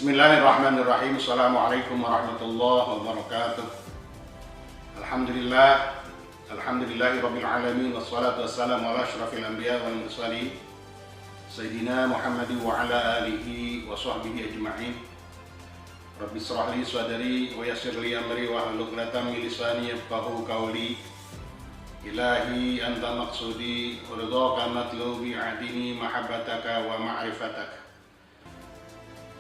Bismillahirrahmanirrahim. Assalamualaikum warahmatullahi wabarakatuh. Alhamdulillahirabbil alamin wassalatu wassalamu ala asyrafil anbiya wal mursalin Sayyidina Muhammadin wa ala alihi wa sahbihi ajma'in. Rabbi shrah li sadri wa yassir li amri wa hlul 'uqdatam min lisani yafqahu qawli. Ilahi anta maqsudi wa ridhaka matlubi adini mahabbataka wa ma'rifataka.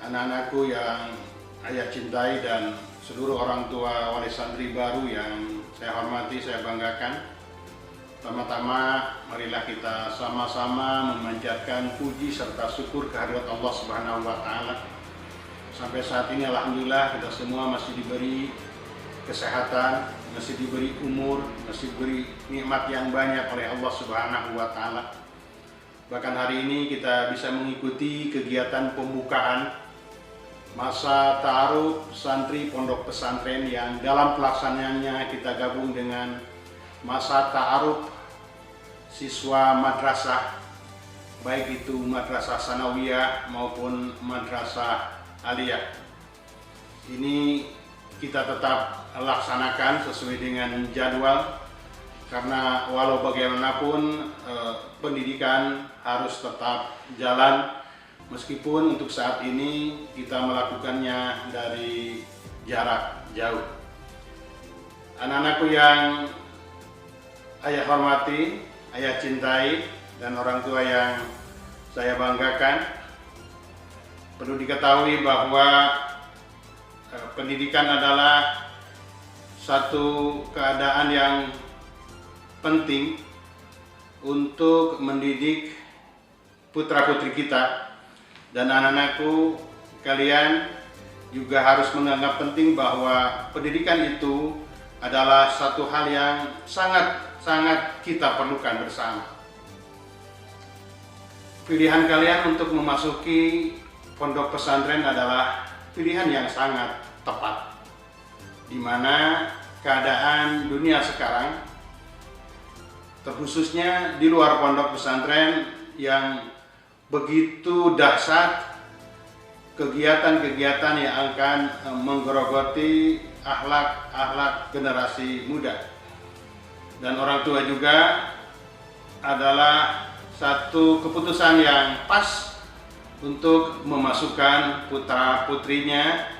Anak-anakku yang ayah cintai dan seluruh orang tua wali santri baru yang saya hormati, saya banggakan. Pertama-tama marilah kita sama-sama memanjatkan puji serta syukur kehadirat Allah Subhanahu wa taala. Sampai saat ini alhamdulillah kita semua masih diberi kesehatan, masih diberi umur, masih diberi nikmat yang banyak oleh Allah Subhanahu wa taala. Bahkan hari ini kita bisa mengikuti kegiatan pembukaan masa ta'aruf santri pondok pesantren yang dalam pelaksanaannya kita gabung dengan masa ta'aruf siswa madrasah, baik itu madrasah sanawiyah maupun madrasah aliyah. Ini kita tetap laksanakan sesuai dengan jadwal, karena walau bagaimanapun pendidikan harus tetap jalan. Meskipun untuk saat ini kita melakukannya dari jarak jauh. Anak-anakku yang ayah hormati, ayah cintai, dan orang tua yang saya banggakan, perlu diketahui bahwa pendidikan adalah satu keadaan yang penting untuk mendidik putra-putri kita. Dan anak-anakku, kalian juga harus menganggap penting bahwa pendidikan itu adalah satu hal yang sangat kita perlukan bersama. Pilihan kalian untuk memasuki pondok pesantren adalah pilihan yang sangat tepat, di mana keadaan dunia sekarang, terkhususnya di luar pondok pesantren, yang begitu dahsyat kegiatan-kegiatan yang akan menggerogoti akhlak generasi muda. Dan orang tua juga adalah satu keputusan yang pas untuk memasukkan putra-putrinya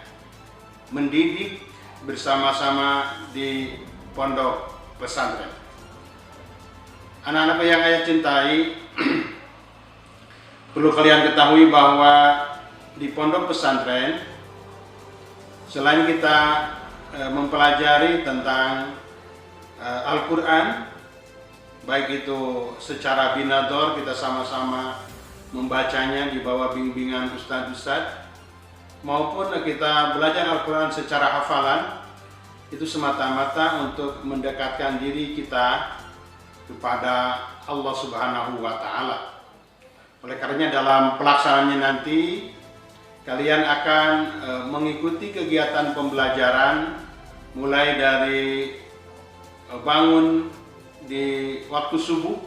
mendidik bersama-sama di pondok pesantren. Anak-anak yang ayah cintai, perlu kalian ketahui bahwa di pondok pesantren, selain kita mempelajari tentang Al-Quran, baik itu secara binador, kita sama-sama membacanya di bawah bimbingan ustadz-ustadz, maupun kita belajar Al-Quran secara hafalan, itu semata-mata untuk mendekatkan diri kita kepada Allah Subhanahu wa ta'ala. Oleh karenanya dalam pelaksanaannya nanti kalian akan mengikuti kegiatan pembelajaran mulai dari bangun di waktu subuh.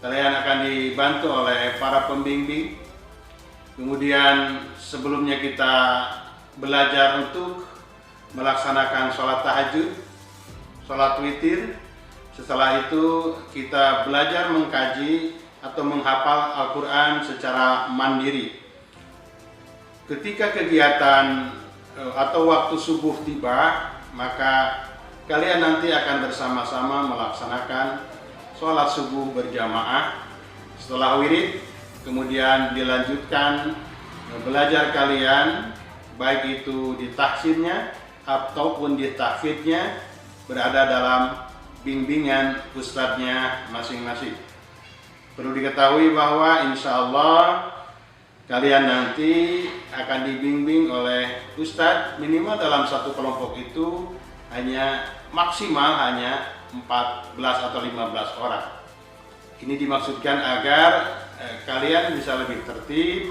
Kalian akan dibantu oleh para pembimbing. Kemudian sebelumnya kita belajar untuk melaksanakan sholat tahajud, sholat witir. Setelah itu kita belajar mengkaji atau menghafal Al-Quran secara mandiri. Ketika kegiatan atau waktu subuh tiba, maka kalian nanti akan bersama-sama melaksanakan sholat subuh berjamaah. Setelah wirid, kemudian dilanjutkan belajar kalian, baik itu di tahsinnya ataupun di tahfidnya, berada dalam bimbingan ustadznya masing-masing. Perlu diketahui bahwa insya Allah kalian nanti akan dibimbing oleh ustadz, minimal dalam satu kelompok itu maksimal hanya 14 atau 15 orang. Ini dimaksudkan agar kalian bisa lebih tertib,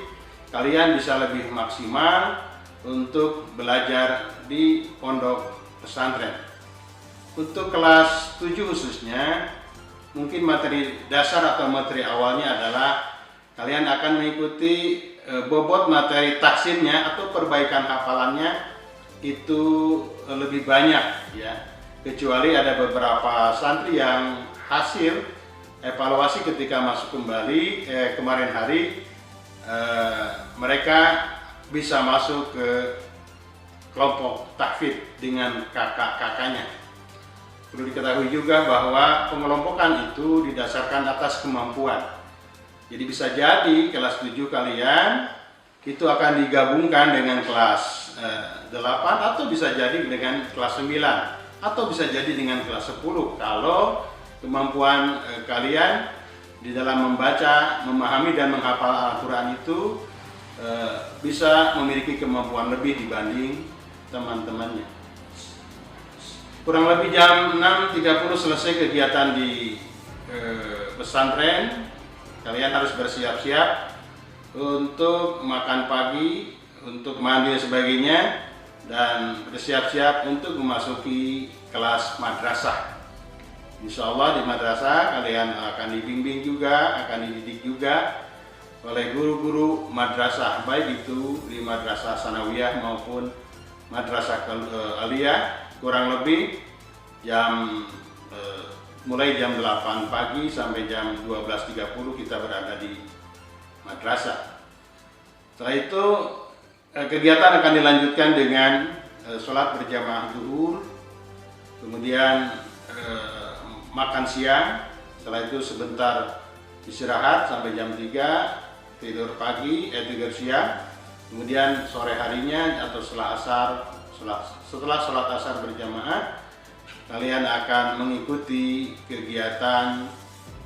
kalian bisa lebih maksimal untuk belajar di pondok pesantren. Untuk kelas 7 khususnya, mungkin materi dasar atau materi awalnya adalah kalian akan mengikuti bobot materi tahsinnya atau perbaikan hafalannya itu lebih banyak ya. Kecuali ada beberapa santri yang hasil evaluasi ketika masuk kembali kemarin hari mereka bisa masuk ke kelompok tahfidz dengan kakak-kakaknya. Perlu diketahui juga bahwa pengelompokan itu didasarkan atas kemampuan. Jadi bisa jadi kelas 7 kalian itu akan digabungkan dengan kelas 8 atau bisa jadi dengan kelas 9 atau bisa jadi dengan kelas 10 kalau kemampuan kalian di dalam membaca, memahami dan menghafal Al-Quran itu bisa memiliki kemampuan lebih dibanding teman-temannya. Kurang lebih jam 6.30 selesai kegiatan di pesantren. Kalian harus bersiap-siap untuk makan pagi, untuk mandi dan sebagainya, dan bersiap-siap untuk memasuki kelas madrasah. Insya Allah di madrasah kalian akan dibimbing juga, akan dididik juga oleh guru-guru madrasah, baik itu di madrasah sanawiyah maupun madrasah aliyah. Kurang lebih mulai jam 8 pagi sampai jam 12.30 kita berada di madrasah. Setelah itu kegiatan akan dilanjutkan dengan sholat berjamaah zuhur, kemudian makan siang, setelah itu sebentar istirahat sampai jam 3, tidur pagi, tidur siang, kemudian sore harinya atau setelah sholat asar berjamaah, kalian akan mengikuti kegiatan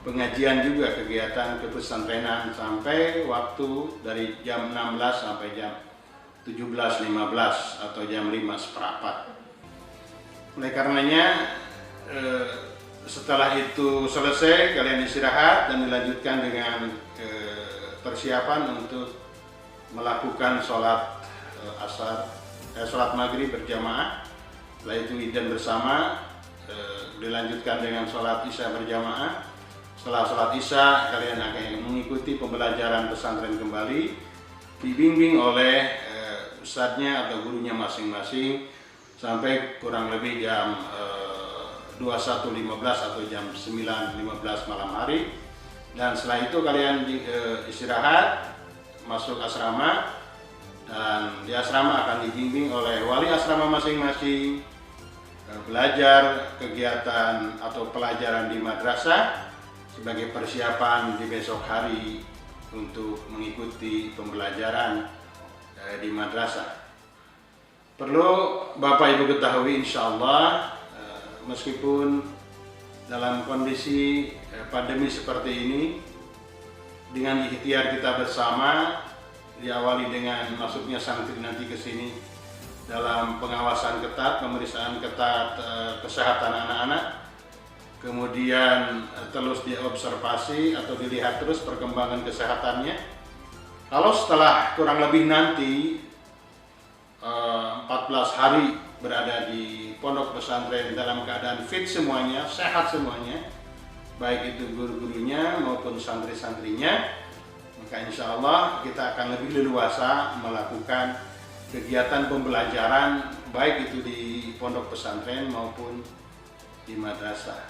pengajian juga, kegiatan kepesantrenan sampai waktu dari jam 16 sampai jam 17.15 atau jam 5:15. Oleh karenanya setelah itu selesai kalian istirahat dan dilanjutkan dengan persiapan untuk melakukan sholat sholat maghrib berjamaah. Setelah itu idzan bersama, dilanjutkan dengan sholat isya berjamaah. Setelah sholat isya kalian akan mengikuti pembelajaran pesantren kembali, dibimbing oleh ustadznya atau gurunya masing-masing sampai kurang lebih jam 21.15 atau jam 9.15 malam hari. Dan setelah itu kalian istirahat, masuk asrama, dan di asrama akan dibimbing oleh wali asrama masing-masing, belajar kegiatan atau pelajaran di madrasah sebagai persiapan di besok hari untuk mengikuti pembelajaran di madrasah. Perlu Bapak Ibu ketahui, insya Allah meskipun dalam kondisi pandemi seperti ini, dengan ikhtiar kita bersama, diawali dengan masuknya santri nanti ke sini dalam pengawasan ketat, pemeriksaan ketat kesehatan anak-anak, kemudian terus diobservasi atau dilihat terus perkembangan kesehatannya. Kalau setelah kurang lebih nanti 14 hari berada di pondok pesantren dalam keadaan fit semuanya, sehat semuanya, baik itu guru-gurunya maupun santri-santrinya, maka insya Allah kita akan lebih leluasa melakukan kegiatan pembelajaran baik itu di pondok pesantren maupun di madrasah.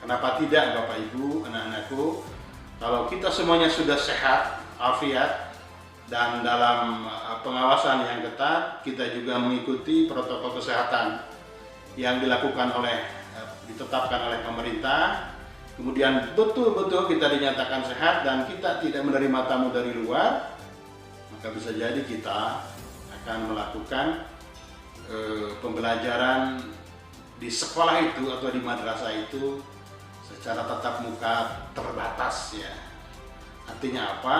Kenapa tidak Bapak Ibu, anak-anakku, kalau kita semuanya sudah sehat, afiat, dan dalam pengawasan yang ketat, kita juga mengikuti protokol kesehatan yang ditetapkan oleh pemerintah, kemudian betul-betul kita dinyatakan sehat dan kita tidak menerima tamu dari luar, maka bisa jadi kita akan melakukan pembelajaran di sekolah itu atau di madrasah itu secara tatap muka terbatas ya. Artinya apa?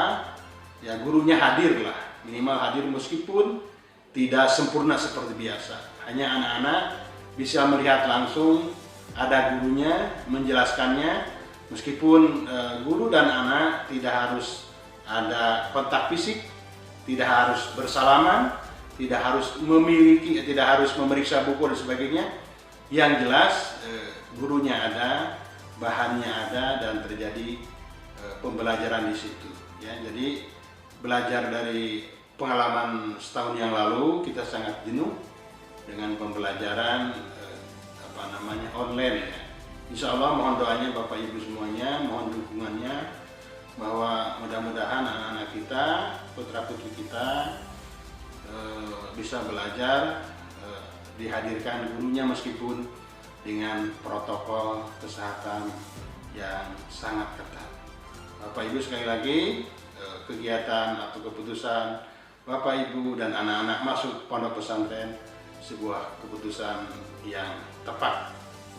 Ya gurunya hadir lah, minimal hadir meskipun tidak sempurna seperti biasa. Hanya anak-anak bisa melihat langsung, ada gurunya menjelaskannya, meskipun guru dan anak tidak harus ada kontak fisik, tidak harus bersalaman, tidak harus memeriksa buku dan sebagainya. Yang jelas gurunya ada, bahannya ada, dan terjadi pembelajaran di situ. Ya, jadi belajar dari pengalaman setahun yang lalu kita sangat jenuh dengan pembelajaran online ya. Insya Allah mohon doanya Bapak Ibu semuanya, mohon dukungannya bahwa mudah-mudahan anak-anak kita, putra-putri kita bisa belajar, dihadirkan gurunya meskipun dengan protokol kesehatan yang sangat ketat. Bapak Ibu sekali lagi, kegiatan atau keputusan Bapak Ibu dan anak-anak masuk pondok pesantren sebuah keputusan yang tepat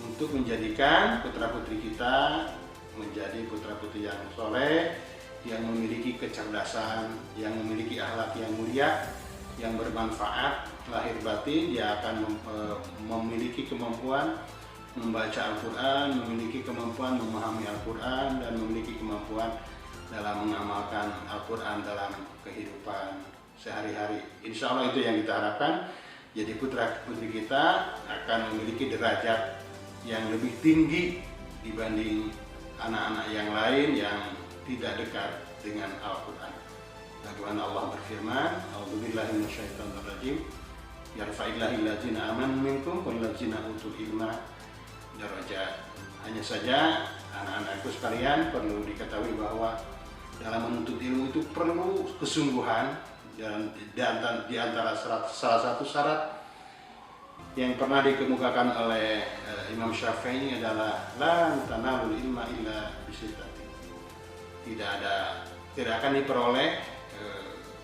untuk menjadikan putra-putri kita menjadi putra-putri yang soleh, yang memiliki kecerdasan, yang memiliki akhlak yang mulia, yang bermanfaat lahir batin. Dia akan memiliki kemampuan membaca Al-Quran, memiliki kemampuan memahami Al-Quran, dan memiliki kemampuan dalam mengamalkan Al-Quran dalam kehidupan sehari-hari. Insya Allah itu yang kita harapkan. Jadi putra-putri kita akan memiliki derajat yang lebih tinggi dibanding anak-anak yang lain yang tidak dekat dengan Al-Quran. Bagaimana Allah berfirman, A'udzubillahi minasyaitonirrajim, yarfa'illahil ladzina amanu minkum wal ladzina utul ilma darajat. Hanya saja anak-anakku sekalian perlu diketahui bahwa dalam menuntut ilmu itu perlu kesungguhan, dan di antara salah satu syarat yang pernah dikemukakan oleh Imam Syafi'i adalah la tanalul ilma illa bisittati. Tidak akan diperoleh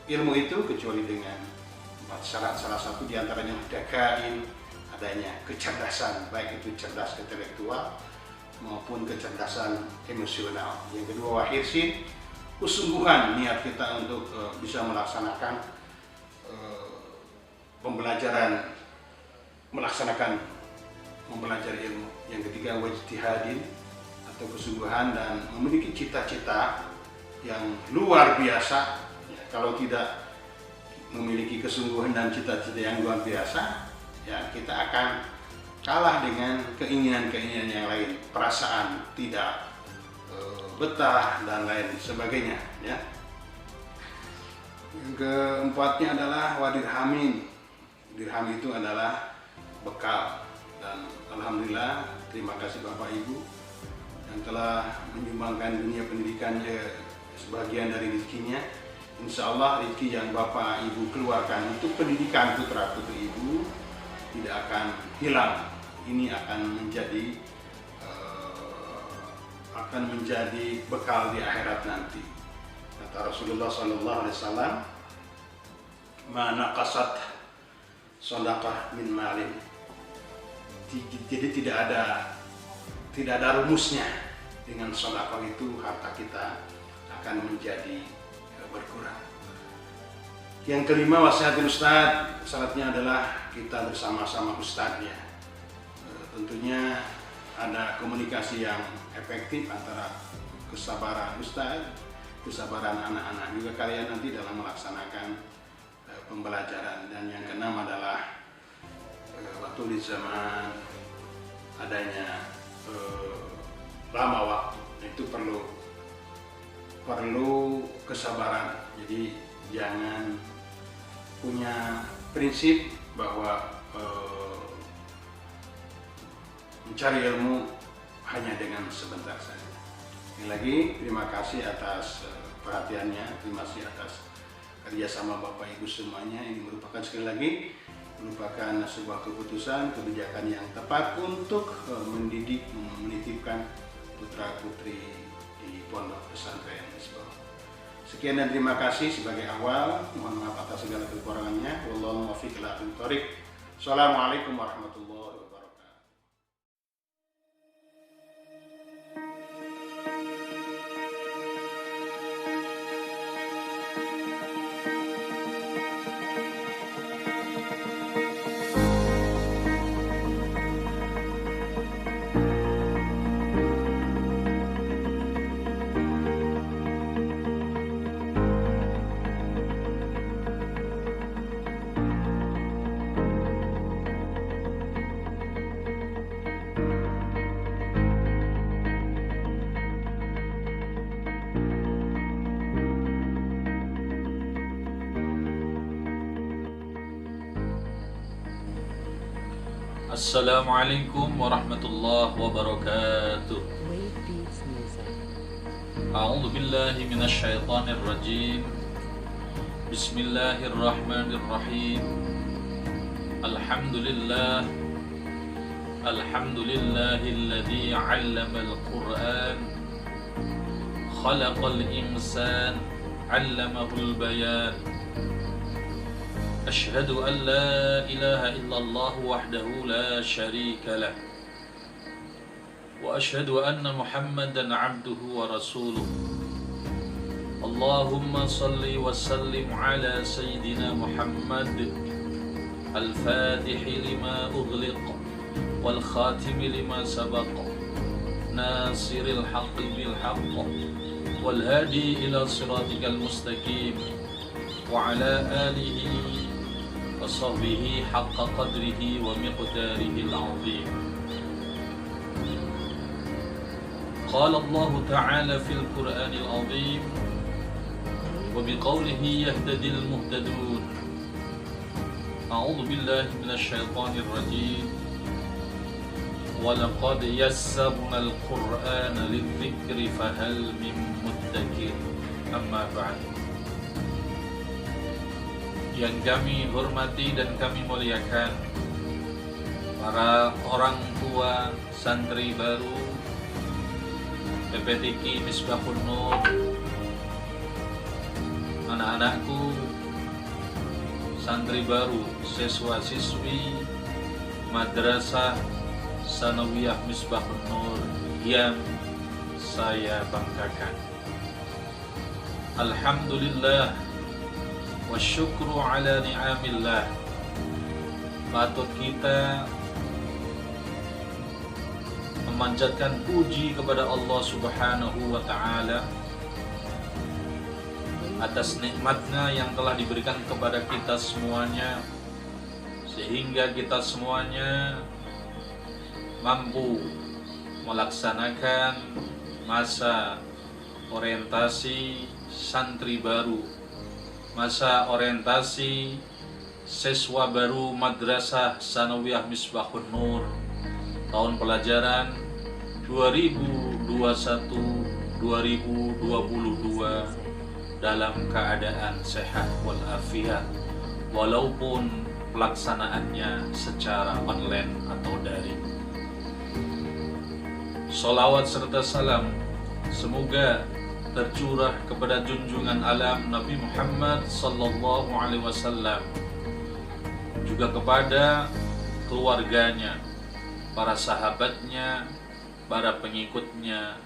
ilmu itu kecuali dengan 4 syarat. Salah satu di antaranya dakain, adanya kecerdasan, baik itu cerdas intelektual maupun kecerdasan emosional. Yang kedua wahirsin, kesungguhan niat kita untuk bisa melaksanakan mempelajari ilmu. Yang ketiga wajtihadin, atau kesungguhan dan memiliki cita-cita yang luar biasa. Ya, kalau tidak memiliki kesungguhan dan cita-cita yang luar biasa, ya kita akan kalah dengan keinginan-keinginan yang lain, perasaan tidak betah dan lain sebagainya. Ya. Yang keempatnya adalah wadirhamin. Dirham itu adalah bekal, dan alhamdulillah terima kasih Bapak Ibu yang telah menyumbangkan dunia pendidikannya sebagian dari rezekinya. Insya Allah rezeki yang Bapak Ibu keluarkan untuk pendidikan putra putri Ibu tidak akan hilang. Ini akan menjadi bekal di akhirat nanti. Kata Rasulullah SAW, "Ma naqasat shadaqah min malin." Jadi tidak ada rumusnya. Dengan sedekah itu harta kita akan menjadi berkurang. Yang kelima wasiatul ustadz, syaratnya adalah kita bersama-sama ustadznya. Tentunya ada komunikasi yang efektif antara kesabaran ustadz, kesabaran anak-anak juga kalian nanti dalam melaksanakan pembelajaran. Dan yang keenam adalah waktu di zaman adanya lama waktu, itu perlu kesabaran. Jadi jangan punya prinsip bahwa mencari ilmu hanya dengan sebentar saja. Sekali lagi terima kasih atas perhatiannya, terima kasih atas kerjasama Bapak Ibu semuanya. Ini merupakan sekali lagi sebuah keputusan, kebijakan yang tepat untuk mendidik, menitipkan putra-putri di pondok pesantren Misbah. Sekian dan terima kasih sebagai awal. Mohon maaf atas segala kekurangannya. Wallahu muwaffiq ila aqwamit thoriq. Assalamualaikum warahmatullahi wabarakatuh. Assalamualaikum warahmatullahi wabarakatuh. A'udzu billahi minasy syaithanir rajim. Bismillahirrahmanirrahim. Alhamdulillahilladzi 'allamal Qur'an khalaqal insan 'allamahul bayan. Asyhadu an la ilaha illallah wahdahu la syarika lah. Wa asyhadu anna Muhammadan 'abduhu wa rasuluh. Allahumma salli wa sallim ala sayyidina Muhammad al-Fatih lima ughliq wal khatim lima sabaq nasiril haqqi bil haqq wal hadi ila siratikal mustaqim wa ala alihi وصحبه حق قدره ومقداره العظيم. قال الله تعالى في القرآن العظيم وبقوله يهتدي المهتدون. أعوذ بالله من الشيطان الرجيم. ولقد يسرنا القرآن للذكر فهل من مدكر. أما بعد. Yang kami hormati dan kami muliakan para orang tua santri baru PPTQ Misbahun Nur, anak-anakku santri baru, siswa-siswi Madrasah Sanawiyah Misbahun Nur yang saya banggakan. Alhamdulillah wa syukru ala ni'amillah. Patut kita memanjatkan puji kepada Allah Subhanahu wa ta'ala atas nikmatnya yang telah diberikan kepada kita semuanya, sehingga kita semuanya mampu melaksanakan masa orientasi santri baru, masa orientasi siswa baru Madrasah Sanawiyah Misbahun Nur tahun pelajaran 2021-2022 dalam keadaan sehat walafiat, walaupun pelaksanaannya secara online atau daring. Sholawat serta salam semoga tercurah kepada junjungan alam Nabi Muhammad sallallahu alaihi wasallam, juga kepada keluarganya, para sahabatnya, para pengikutnya,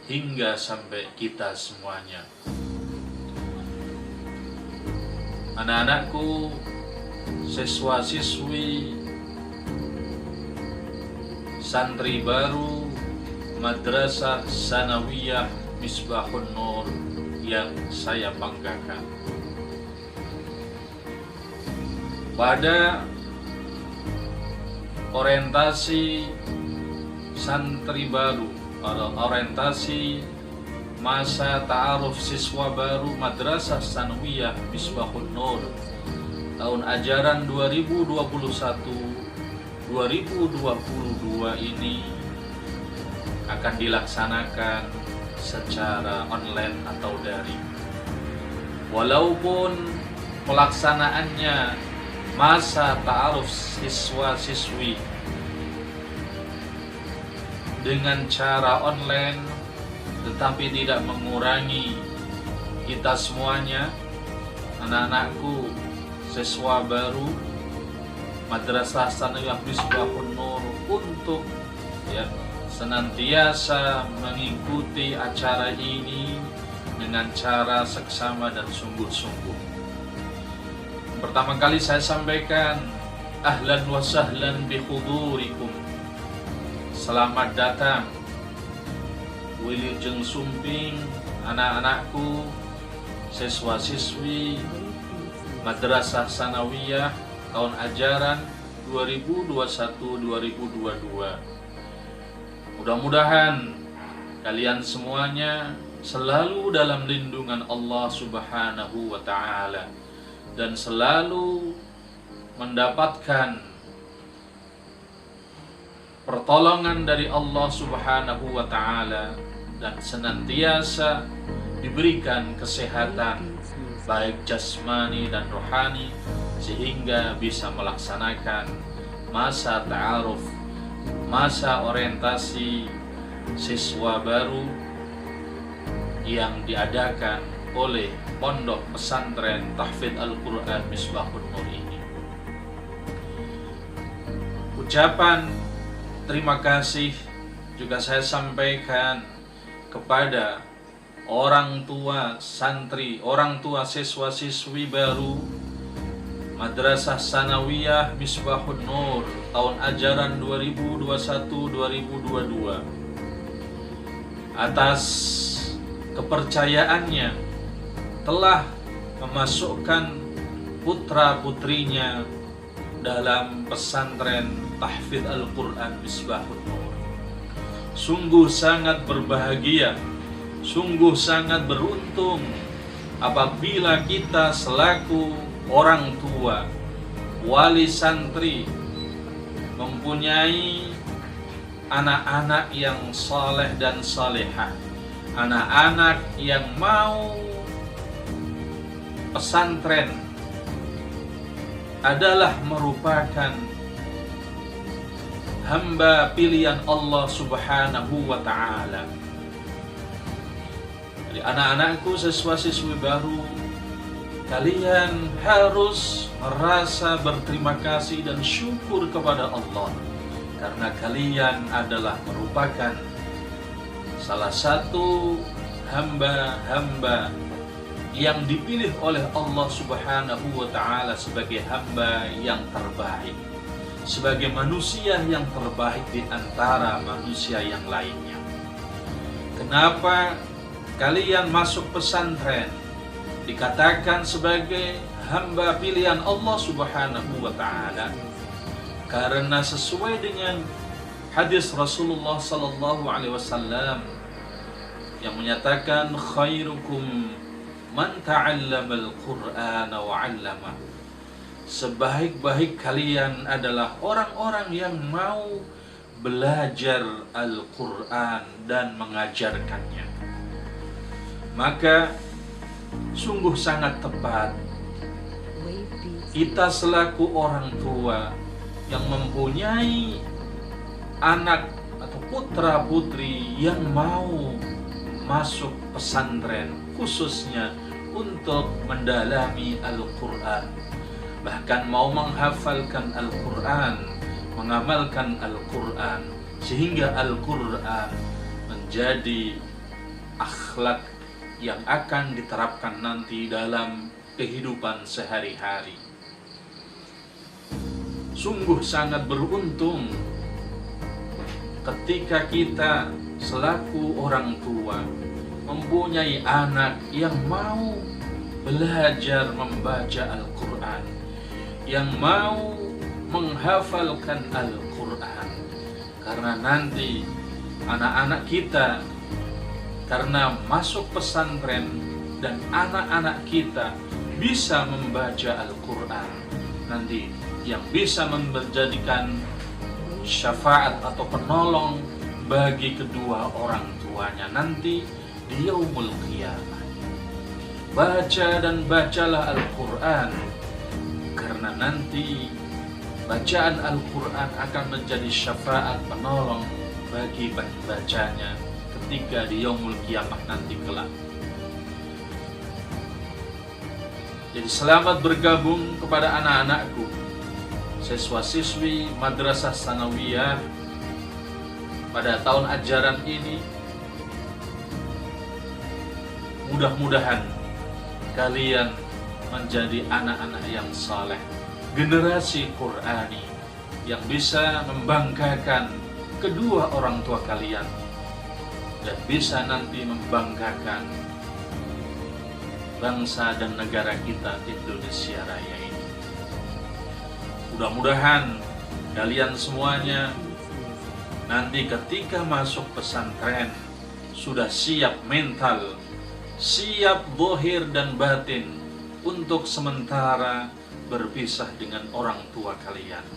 hingga sampai kita semuanya. Anak-anakku, siswa-siswi santri baru Madrasah Sanawiyah Misbahun Nur yang saya banggakan. Pada orientasi santri baru, pada orientasi masa ta'aruf siswa baru Madrasah Sanawiyah Misbahun Nur tahun ajaran 2021-2022 ini akan dilaksanakan secara online atau daring. Walaupun pelaksanaannya masa ta'aruf siswa-siswi dengan cara online, tetapi tidak mengurangi kita semuanya, anak-anakku, siswa baru Madrasah Sanawiyah Misbahun Nur, untuk senantiasa mengikuti acara ini dengan cara seksama dan sungguh-sungguh. Pertama kali saya sampaikan ahlan wa sahlan bi hudurikum. Selamat datang wilujeng sumping anak-anakku, siswa-siswi Madrasah Sanawiyah tahun ajaran 2021-2022. Mudah-mudahan kalian semuanya selalu dalam lindungan Allah Subhanahu wa ta'ala dan selalu mendapatkan pertolongan dari Allah Subhanahu wa Ta'ala, dan senantiasa diberikan kesehatan baik jasmani dan rohani, sehingga bisa melaksanakan masa ta'aruf, masa orientasi siswa baru yang diadakan oleh Pondok Pesantren Tahfidz Al-Quran Misbahun Nur ini. Ucapan terima kasih juga saya sampaikan kepada orang tua santri, orang tua siswa-siswi baru Madrasah Sanawiyah Misbahun Nur tahun ajaran 2021-2022 atas kepercayaannya telah memasukkan putra-putrinya dalam pesantren Tahfidz Al-Quran Misbahun Nur. Sungguh sangat berbahagia, sungguh sangat beruntung apabila kita selaku orang tua, wali santri, mempunyai anak-anak yang saleh dan salehah, anak-anak yang mau pesantren adalah merupakan hamba pilihan Allah Subhanahu wa Ta'ala. Jadi anak-anakku, siswa-siswi baru, kalian harus merasa berterima kasih dan syukur kepada Allah, karena kalian adalah merupakan salah satu hamba-hamba yang dipilih oleh Allah Subhanahu wa Ta'ala sebagai hamba yang terbaik, sebagai manusia yang terbaik di antara manusia yang lainnya. Kenapa kalian masuk pesantren dikatakan sebagai hamba pilihan Allah Subhanahu wa Ta'ala? Karena sesuai dengan hadis Rasulullah sallallahu alaihi wasallam yang menyatakan khairukum man ta'allamal Qur'ana wa 'allama. Sebaik-baik kalian adalah orang-orang yang mau belajar Al-Qur'an dan mengajarkannya. Maka sungguh sangat tepat kita selaku orang tua yang mempunyai anak atau putra-putri yang mau masuk pesantren, khususnya untuk mendalami Al-Quran, bahkan mau menghafalkan Al-Quran, mengamalkan Al-Quran, sehingga Al-Quran menjadi akhlak yang akan diterapkan nanti dalam kehidupan sehari-hari. Sungguh sangat beruntung ketika kita selaku orang tua mempunyai anak yang mau belajar membaca Al-Quran, yang mau menghafalkan Al-Quran. Karena nanti anak-anak kita, karena masuk pesantren dan anak-anak kita bisa membaca Al-Quran, nanti yang bisa menjadikan syafaat atau penolong bagi kedua orang tuanya nanti di yaumul qiyamah. Baca dan bacalah Al-Quran, karena nanti bacaan Al-Quran akan menjadi syafaat penolong bagi bacanya ketika di yaumul qiyamah nanti kelak. Jadi selamat bergabung kepada anak-anakku, siswa-siswi Madrasah Sanawiyah pada tahun ajaran ini. Mudah-mudahan kalian menjadi anak-anak yang saleh, generasi Qur'ani yang bisa membanggakan kedua orang tua kalian dan bisa nanti membanggakan bangsa dan negara kita Indonesia Raya ini. Mudah-mudahan kalian semuanya nanti ketika masuk pesantren sudah siap mental, siap zahir dan batin untuk sementara berpisah dengan orang tua kalian.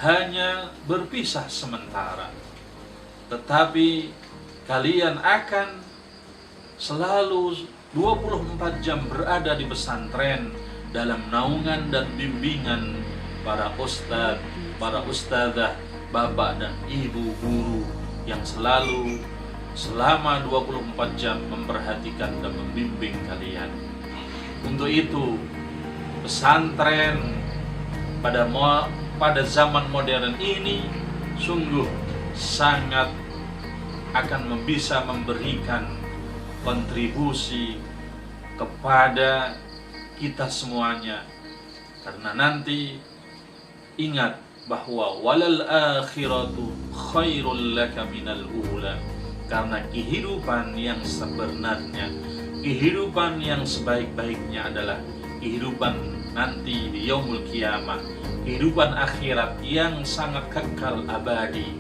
hanya berpisah sementara, tetapi kalian akan selalu 24 jam berada di pesantren dalam naungan dan bimbingan para ustadz, para ustadzah, bapak dan ibu guru yang selalu selama 24 jam memperhatikan dan membimbing kalian. Untuk itu, pesantren pada zaman modern ini sungguh sangat akan bisa memberikan kontribusi kepada kita semuanya, karena nanti ingat bahwa walal akhiratu khairul laka minal ula, karena kehidupan yang sebenarnya, kehidupan yang sebaik-baiknya adalah kehidupan nanti di yaumul kiamah, kehidupan akhirat yang sangat kekal abadi,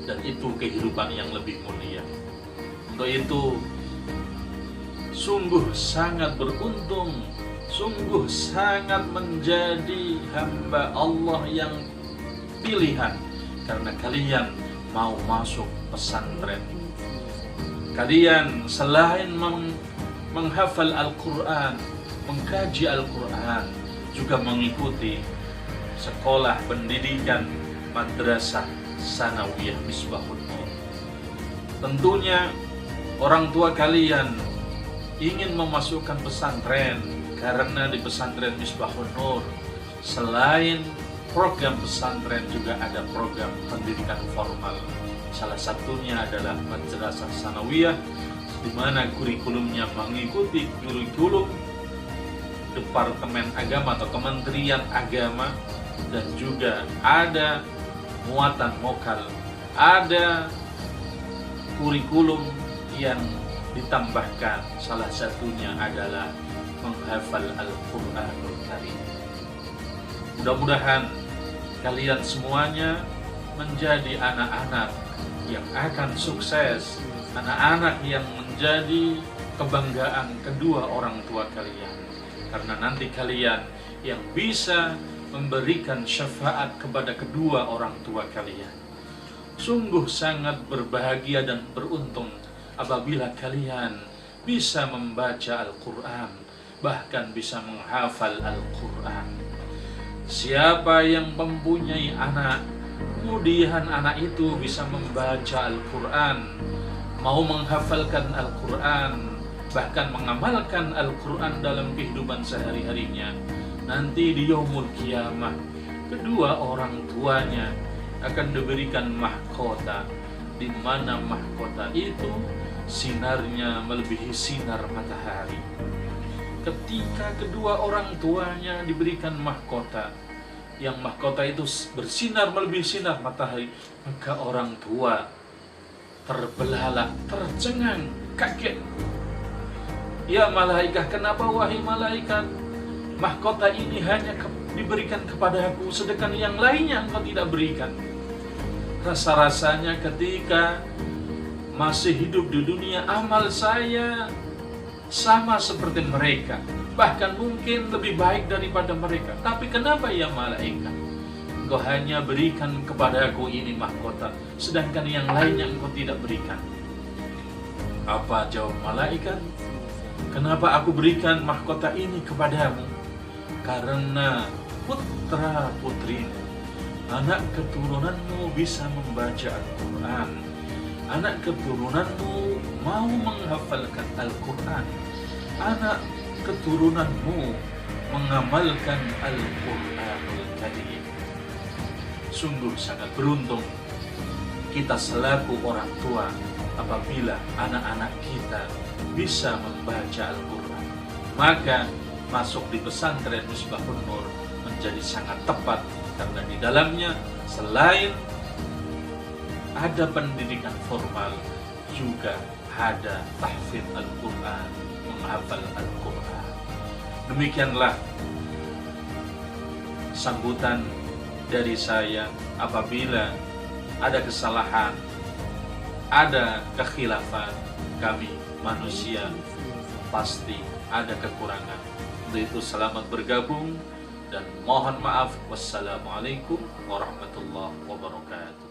dan itu kehidupan yang lebih mulia. Untuk itu sungguh sangat beruntung, sungguh sangat menjadi hamba Allah yang pilihan, karena kalian mau masuk pesantren. Kalian selain menghafal Al-Quran, mengkaji Al-Quran, juga mengikuti sekolah pendidikan madrasah sanawiyah Misbahun Nur. Tentunya orang tua kalian ingin memasukkan pesantren, karena di pesantren Misbahun Nur selain program pesantren juga ada program pendidikan formal. Salah satunya adalah madrasah sanawiyah, di mana kurikulumnya mengikuti kurikulum Departemen Agama atau Kementerian Agama, dan juga ada muatan lokal, ada kurikulum yang ditambahkan, salah satunya adalah menghafal Al-Quranul Karim. Mudah-mudahan kalian semuanya menjadi anak-anak yang akan sukses, anak-anak yang menjadi kebanggaan kedua orang tua kalian, karena nanti kalian yang bisa memberikan syafaat kepada kedua orang tua kalian. Sungguh sangat berbahagia dan beruntung apabila kalian bisa membaca Al-Quran, bahkan bisa menghafal Al-Quran. Siapa yang mempunyai anak, kemudian anak itu bisa membaca Al-Quran, mau menghafalkan Al-Quran, bahkan mengamalkan Al-Quran dalam kehidupan sehari-harinya, nanti di yaumul kiamah kedua orang tuanya akan diberikan mahkota, di mana mahkota itu sinarnya melebihi sinar matahari. Ketika kedua orang tuanya diberikan mahkota, yang mahkota itu bersinar melebihi sinar matahari, maka orang tua terbelalak, tercengang, kaget. Ya malaikat, kenapa wahai malaikat, mahkota ini hanya diberikan kepadaku, sedangkan yang lainnya engkau tidak berikan? Rasa-rasanya ketika masih hidup di dunia, amal saya sama seperti mereka, bahkan mungkin lebih baik daripada mereka. Tapi kenapa ya malaikat, engkau hanya berikan kepadaku ini mahkota, sedangkan yang lainnya engkau tidak berikan? Apa jawab malaikat? Kenapa aku berikan mahkota ini kepadamu? Karena putra putrimu, anak keturunanmu bisa membaca Al-Quran, anak keturunanmu mau menghafalkan Al-Quran, anak keturunanmu mengamalkan Al-Quranul Karim. Sungguh sangat beruntung kita selaku orang tua apabila anak-anak kita bisa membaca Al-Quran. Maka masuk di pesantren Misbahun Nur menjadi sangat tepat, karena di dalamnya selain ada pendidikan formal, juga ada tahfidz Al-Quran, menghafal Al-Quran. Demikianlah sambutan dari saya. Apabila ada kesalahan, ada kekhilafan, kami manusia pasti ada kekurangan. Untuk itu selamat bergabung dan mohon maaf. Wassalamualaikum warahmatullahi wabarakatuh.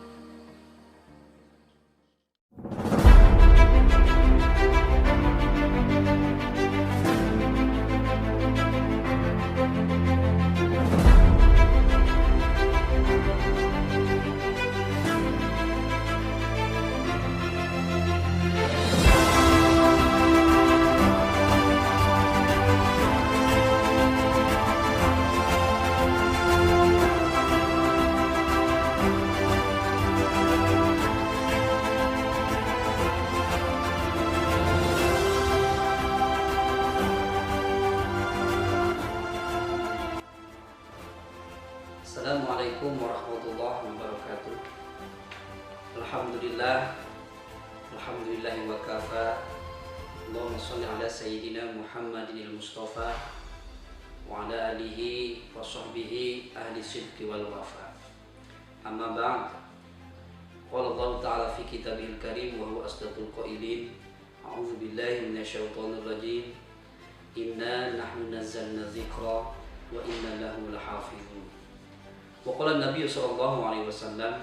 Assalamualaikum warahmatullahi wabarakatuh. Alhamdulillah, alhamdulillahi wa kafa. Allahumma sholli ala sayyidina Muhammadin al-Mustafa wa ala alihi wa sahbihi ahli sidqi wal wafa. Amma ba'd. Qala Allah ta'ala fi kitabihil karim wa huwa asdaqul qailin. A'udzu billahi minasyaitonir rajim. Inna nahnu nazzalna dzikra wa inna lahu lahafizun. Wa qala Nabi sallallahu alaihi wasallam,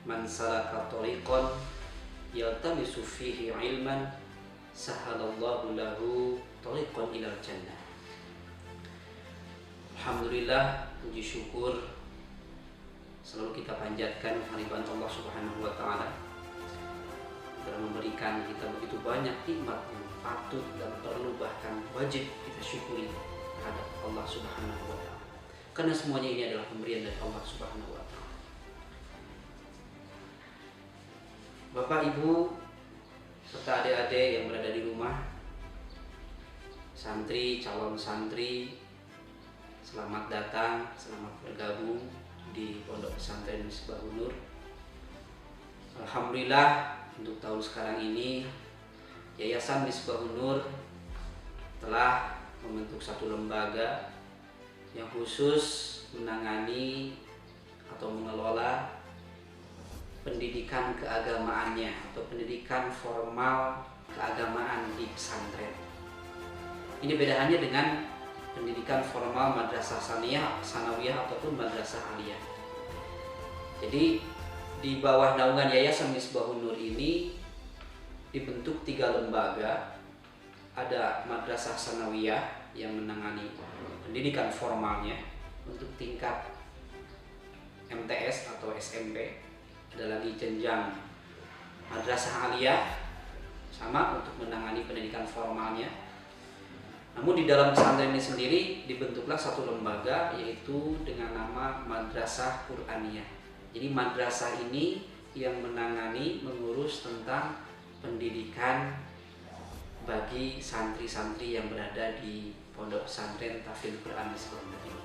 man salaka tariqan yaltamisu fihi ilman sahalallahu lahu tariqan ilal jannah. Alhamdulillah, puji syukur selalu kita panjatkan kehadiran Allah Subhanahu wa taala telah memberikan kita begitu banyak nikmat yang patut dan perlu bahkan wajib kita syukuri terhadap Allah Subhanahu wa taala. Karena semuanya ini adalah pemberian dari Allah Subhanahu wa taala. Bapak, Ibu, serta adik-adik yang berada di rumah, santri, calon santri, selamat datang, selamat bergabung di Pondok Pesantren Misbahun Nur. Alhamdulillah, untuk tahun sekarang ini Yayasan Misbahun Nur telah membentuk satu lembaga yang khusus menangani atau mengelola pendidikan keagamaannya atau pendidikan formal keagamaan di pesantren. Ini bedaannya dengan pendidikan formal madrasah sanawiyah ataupun madrasah aliyah. Jadi di bawah naungan Yayasan Misbahun Nur ini dibentuk 3 lembaga. Ada madrasah sanawiyah yang menangani pendidikan formalnya untuk tingkat MTS atau SMP. Ada lagi jenjang madrasah aliyah sama untuk menangani pendidikan formalnya. Namun di dalam pesantren ini sendiri dibentuklah satu lembaga yaitu dengan nama Madrasah Qur'aniyah. Jadi madrasah ini yang menangani, mengurus tentang pendidikan bagi santri-santri yang berada di Pondok Pesantren Tahfidz Quran Misbahun Nur ini.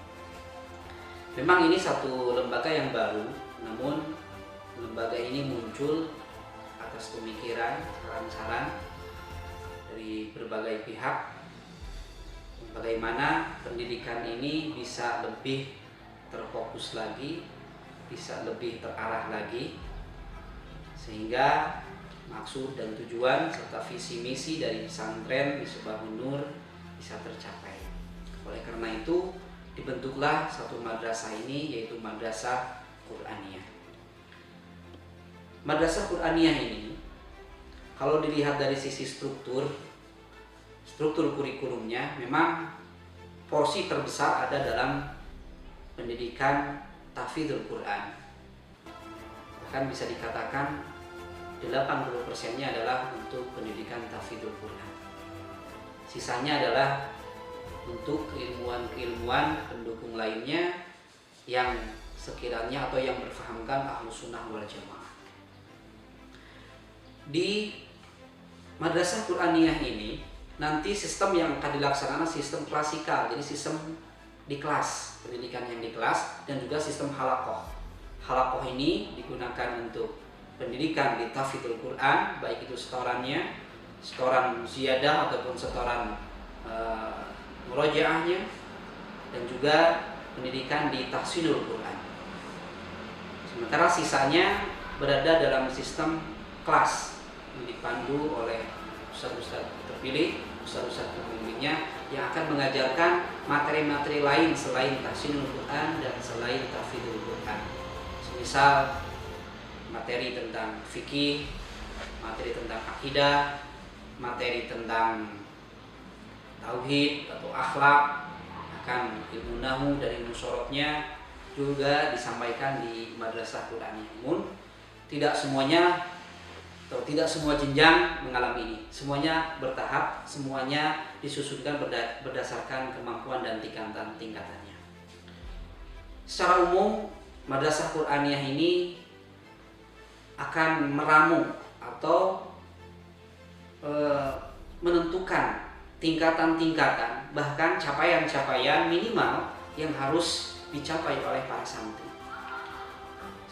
Memang ini satu lembaga yang baru, namun lembaga ini muncul atas pemikiran, saran-saran dari berbagai pihak bagaimana pendidikan ini bisa lebih terfokus lagi, bisa lebih terarah lagi, sehingga maksud dan tujuan serta visi misi dari pesantren Misbahun Nur bisa tercapai. Oleh karena itu dibentuklah satu madrasah ini, yaitu Madrasah Qur'aniyah. Madrasah Qur'aniyah ini kalau dilihat dari sisi struktur kurikulumnya, memang porsi terbesar ada dalam pendidikan tahfidzul Quran. Bahkan bisa dikatakan 80%-nya adalah untuk pendidikan tahfidzul Quran. Sisanya adalah untuk keilmuan-keilmuan pendukung lainnya yang sekiranya atau yang berfahamkan Ahlus Sunnah wal Jamaah. Di Madrasah Qur'aniyah ini nanti sistem yang akan dilaksanakan sistem klasikal, jadi sistem di kelas, pendidikan yang di kelas, dan juga sistem halaqah. Halaqah ini digunakan untuk pendidikan di tahfidzul Quran, baik itu setorannya, setoran ziyadah ataupun setoran murojaahnya, dan juga pendidikan di tahsinul Quran. Sementara sisanya berada dalam sistem kelas yang dipandu oleh ustaz-ustaz terpilih, ustaz-ustaz pembimbingnya yang akan mengajarkan materi-materi lain selain tahsinul Quran dan selain tahfidzul Quran. Misal materi tentang fikih, materi tentang akidah, materi tentang tauhid atau akhlak, akan ilmu nahu dan ilmu sorotnya juga disampaikan di madrasah Quraniyah. Namun tidak semuanya atau tidak semua jenjang mengalami ini. Semuanya bertahap, semuanya disusunkan berdasarkan kemampuan dan tingkatannya. Secara umum, madrasah Quraniyah ini akan meramu atau menentukan tingkatan-tingkatan, bahkan capaian-capaian minimal yang harus dicapai oleh para santri.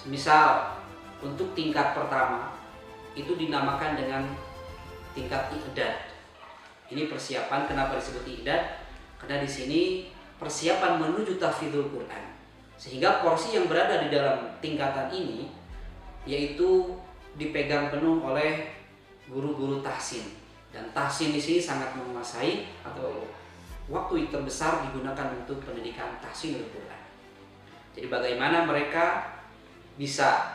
Misal untuk tingkat pertama itu dinamakan dengan tingkat i'dad. Ini persiapan. Kenapa disebut i'dad? Karena di sini persiapan menuju tahfidzul Quran. Sehingga porsi yang berada di dalam tingkatan ini yaitu dipegang penuh oleh guru-guru tahsin. Dan tahsin di sini sangat menguasai atau waktu terbesar digunakan untuk pendidikan tahsinul Quran. Jadi bagaimana mereka bisa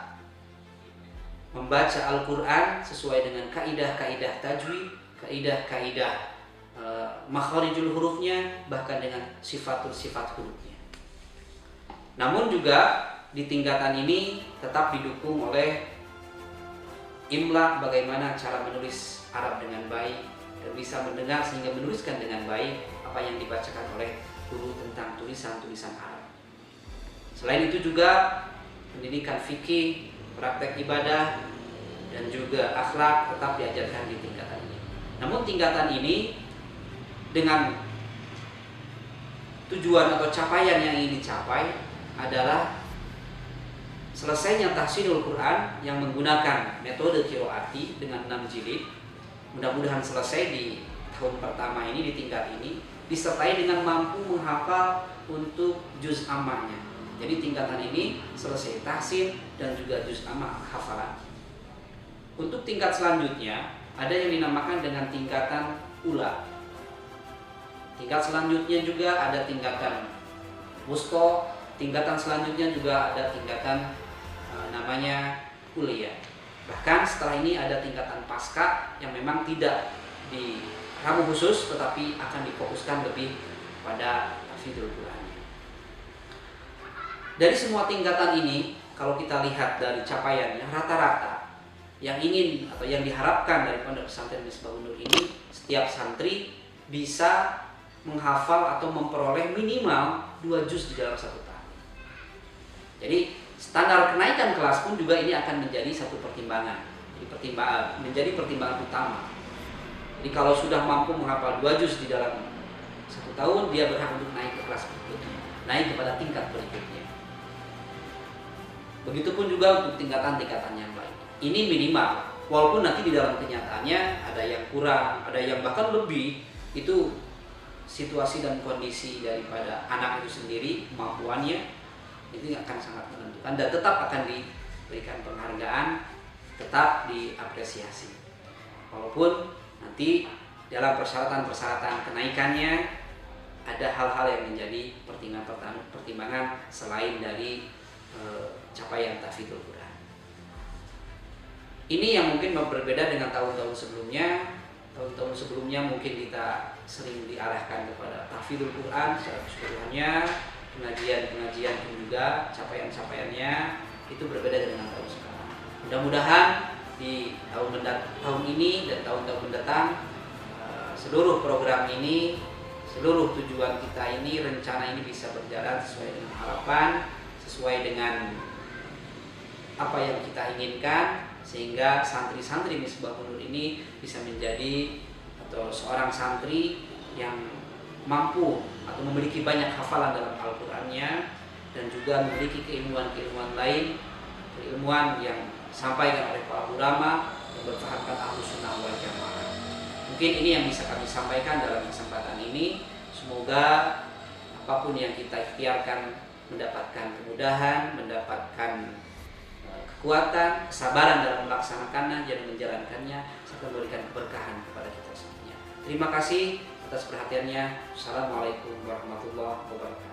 membaca Al-Quran sesuai dengan kaidah-kaidah tajwid, kaidah-kaidah makharijul hurufnya, bahkan dengan sifat hurufnya. Namun juga di tingkatan ini tetap didukung oleh imla, bagaimana cara menulis Arab dengan baik dan bisa mendengar sehingga menuliskan dengan baik apa yang dibacakan oleh guru tentang tulisan-tulisan Arab. Selain itu juga pendidikan fikih, praktek ibadah, dan juga akhlak tetap diajarkan di tingkatan ini. Namun tingkatan ini dengan tujuan atau capaian yang ingin dicapai adalah selesainya tahsinul Quran yang menggunakan metode qiraati dengan 6 jilid. Mudah-mudahan selesai di tahun pertama ini, di tingkat ini, disertai dengan mampu menghafal untuk juz ammahnya. Jadi tingkatan ini selesai tahsin dan juga juz ammah hafalan. Untuk tingkat selanjutnya ada yang dinamakan dengan tingkatan ula. Tingkat selanjutnya juga ada tingkatan wusto. Tingkatan selanjutnya juga ada tingkatan namanya kuliah. Bahkan setelah ini ada tingkatan pasca yang memang tidak diramu khusus, tetapi akan difokuskan lebih pada tahfidzul Quran. Dari semua tingkatan ini, kalau kita lihat dari capaiannya, rata-rata yang ingin atau yang diharapkan dari Pondok Pesantren Misbahun Nur ini, setiap santri bisa menghafal atau memperoleh minimal 2 juz di dalam 1 tahun. Jadi standar kenaikan kelas pun juga ini akan menjadi satu pertimbangan. Menjadi pertimbangan utama. Jadi kalau sudah mampu menghafal 2 juz di dalam 1 tahun, dia berhak untuk naik ke kelas berikutnya, naik kepada tingkat berikutnya. Begitupun juga untuk tingkatan-tingkatan yang lain. Ini minimal, walaupun nanti di dalam kenyataannya ada yang kurang, ada yang bahkan lebih. Itu situasi dan kondisi daripada anak itu sendiri, kemampuannya itu akan sangat menentukan, dan tetap akan diberikan penghargaan, tetap diapresiasi. Walaupun nanti dalam persyaratan-persyaratan kenaikannya ada hal-hal yang menjadi pertimbangan selain dari capaian tahfidzul Quran. Ini yang mungkin berbeda dengan tahun-tahun sebelumnya. Tahun-tahun sebelumnya mungkin kita sering diarahkan kepada tahfidzul Quran secara keseluruhannya, pengajian-pengajian juga capaian-capaiannya itu berbeda dengan tahun sekarang. Mudah-mudahan di tahun ini dan tahun-tahun mendatang seluruh program ini, seluruh tujuan kita ini, rencana ini bisa berjalan sesuai dengan harapan, sesuai dengan apa yang kita inginkan, sehingga santri-santri Misbahun Nur ini bisa menjadi atau seorang santri yang mampu atau memiliki banyak hafalan dalam Al-Qur'annya, dan juga memiliki keilmuan-keilmuan lain, keilmuan yang disampaikan oleh para ulama yang berfahamkan Ahlus Sunnah wal Jamaah. Mungkin ini yang bisa kami sampaikan dalam kesempatan ini. Semoga apapun yang kita ikhtiarkan mendapatkan kemudahan, mendapatkan kekuatan, kesabaran dalam melaksanakannya dan menjalankannya, serta memberikan keberkahan kepada kita semuanya. Terima kasih atas perhatiannya. Assalamualaikum warahmatullahi wabarakatuh.